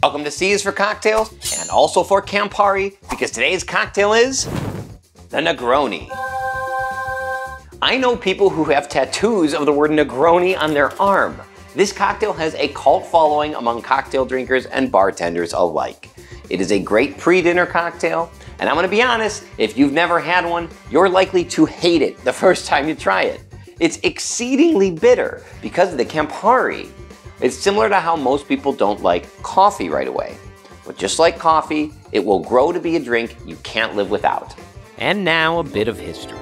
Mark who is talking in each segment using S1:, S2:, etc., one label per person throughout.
S1: Welcome to C is for cocktails and also for Campari, because today's cocktail is the Negroni. I know people who have tattoos of the word Negroni on their arm. This cocktail has a cult following among cocktail drinkers and bartenders alike. It is a great pre-dinner cocktail, and I'm gonna be honest, if you've never had one, you're likely to hate it the first time you try it. It's exceedingly bitter because of the Campari. It's similar to how most people don't like coffee right away. But just like coffee, it will grow to be a drink you can't live without. And now a bit of history.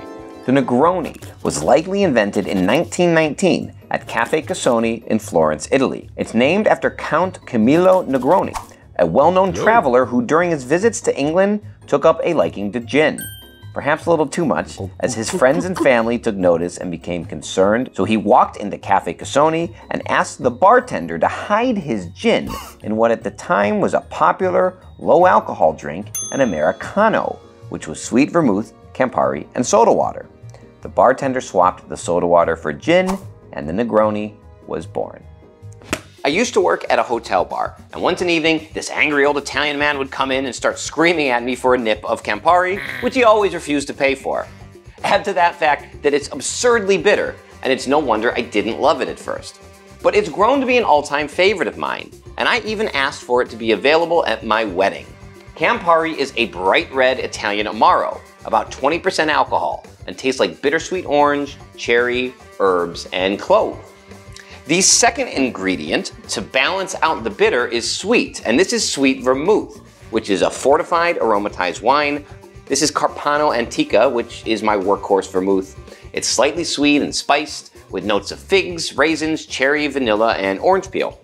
S1: The Negroni was likely invented in 1919 at Caffè Cassoni in Florence, Italy. It's named after Count Camillo Negroni, a well-known traveler who during his visits to England took up a liking to gin. Perhaps a little too much, as his friends and family took notice and became concerned, so he walked into Caffè Cassoni and asked the bartender to hide his gin in what at the time was a popular, low-alcohol drink, an Americano, which was sweet vermouth, Campari, and soda water. The bartender swapped the soda water for gin, and the Negroni was born. I used to work at a hotel bar, and once an evening, this angry old Italian man would come in and start screaming at me for a nip of Campari, which he always refused to pay for. Add to that fact that it's absurdly bitter, and it's no wonder I didn't love it at first. But it's grown to be an all-time favorite of mine, and I even asked for it to be available at my wedding. Campari is a bright red Italian Amaro, about 20% alcohol, and tastes like bittersweet orange, cherry, herbs, and clove. The second ingredient to balance out the bitter is sweet, and this is sweet vermouth, which is a fortified aromatized wine. This is Carpano Antica, which is my workhorse vermouth. It's slightly sweet and spiced, with notes of figs, raisins, cherry, vanilla, and orange peel.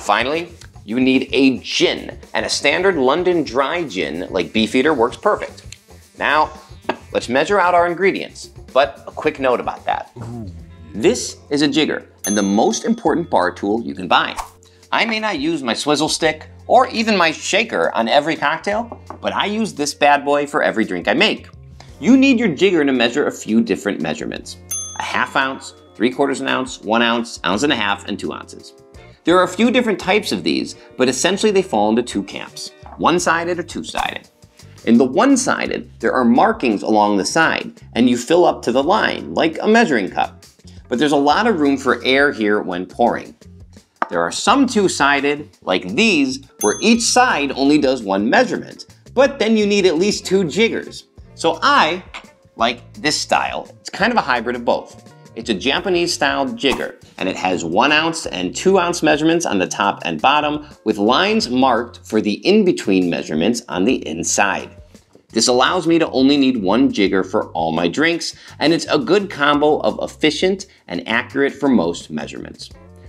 S1: Finally, you need a gin, and a standard London dry gin like Beefeater works perfect. Now, let's measure out our ingredients, but a quick note about that. This is a jigger, and the most important bar tool you can buy. I may not use my swizzle stick or even my shaker on every cocktail, but I use this bad boy for every drink I make. You need your jigger to measure a few different measurements: a ½ ounce, 3/4 ounce, 1 ounce, 1.5 ounces, and 2 ounces. There are a few different types of these, but essentially they fall into two camps: one-sided or two-sided. In the one-sided, there are markings along the side, and you fill up to the line, like a measuring cup. But there's a lot of room for air here when pouring. There are some two-sided, like these, where each side only does one measurement, but then you need at least 2 jiggers. So I like this style. It's kind of a hybrid of both. It's a Japanese-style jigger, and it has 1 ounce and 2 ounce measurements on the top and bottom, with lines marked for the in-between measurements on the inside. This allows me to only need 1 jigger for all my drinks, and it's a good combo of efficient and accurate for most measurements.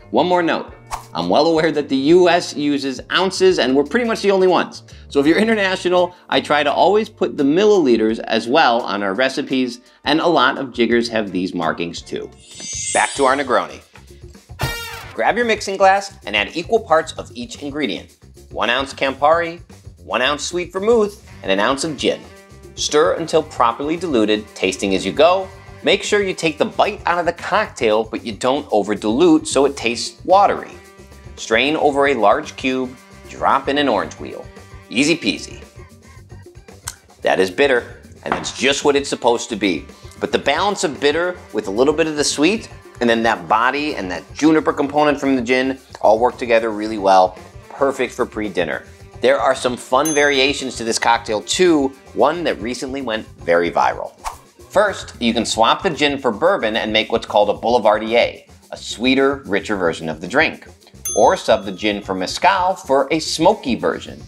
S1: One more note, I'm well aware that the US uses ounces and we're pretty much the only ones. So if you're international, I try to always put the milliliters as well on our recipes, and a lot of jiggers have these markings too. Back to our Negroni. Grab your mixing glass and add equal parts of each ingredient. 1 ounce Campari, 1 ounce sweet vermouth, and 1 ounce of gin. Stir until properly diluted, tasting as you go. Make sure you take the bite out of the cocktail, but you don't over dilute so it tastes watery. Strain over a large cube, drop in an orange wheel. Easy peasy. That is bitter, and that's just what it's supposed to be. But the balance of bitter with a little bit of the sweet, and then that body and that juniper component from the gin all work together really well. Perfect for pre-dinner. There are some fun variations to this cocktail too, one that recently went very viral. First, you can swap the gin for bourbon and make what's called a Boulevardier, a sweeter, richer version of the drink. Or sub the gin for Mezcal for a smoky version.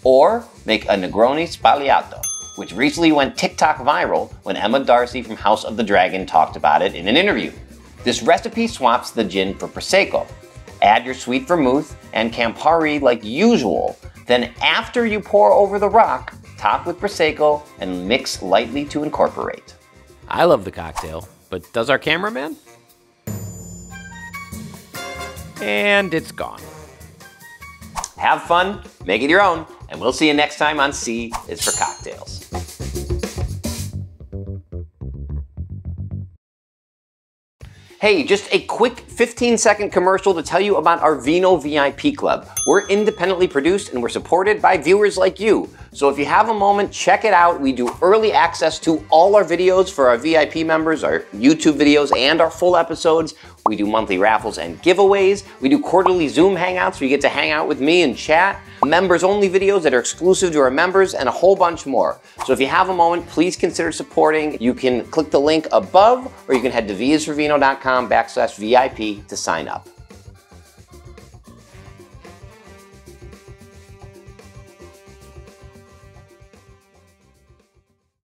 S1: Or make a Negroni Sbagliato, which recently went TikTok viral when Emma Darcy from House of the Dragon talked about it in an interview. This recipe swaps the gin for Prosecco. Add your sweet vermouth and Campari like usual. Then after you pour over the rock, top with Prosecco and mix lightly to incorporate.
S2: I love the cocktail, but does our cameraman? And it's gone.
S1: Have fun, make it your own, and we'll see you next time on C is for Cocktails. Hey, just a quick 15-second commercial to tell you about our Vino VIP Club. We're independently produced and we're supported by viewers like you. So if you have a moment, check it out. We do early access to all our videos for our VIP members, our YouTube videos, and our full episodes. We do monthly raffles and giveaways. We do quarterly Zoom hangouts where you get to hang out with me and chat. Members only videos that are exclusive to our members and a whole bunch more. So if you have a moment, please consider supporting. You can click the link above or you can head to viasforvino.com/VIP to sign up.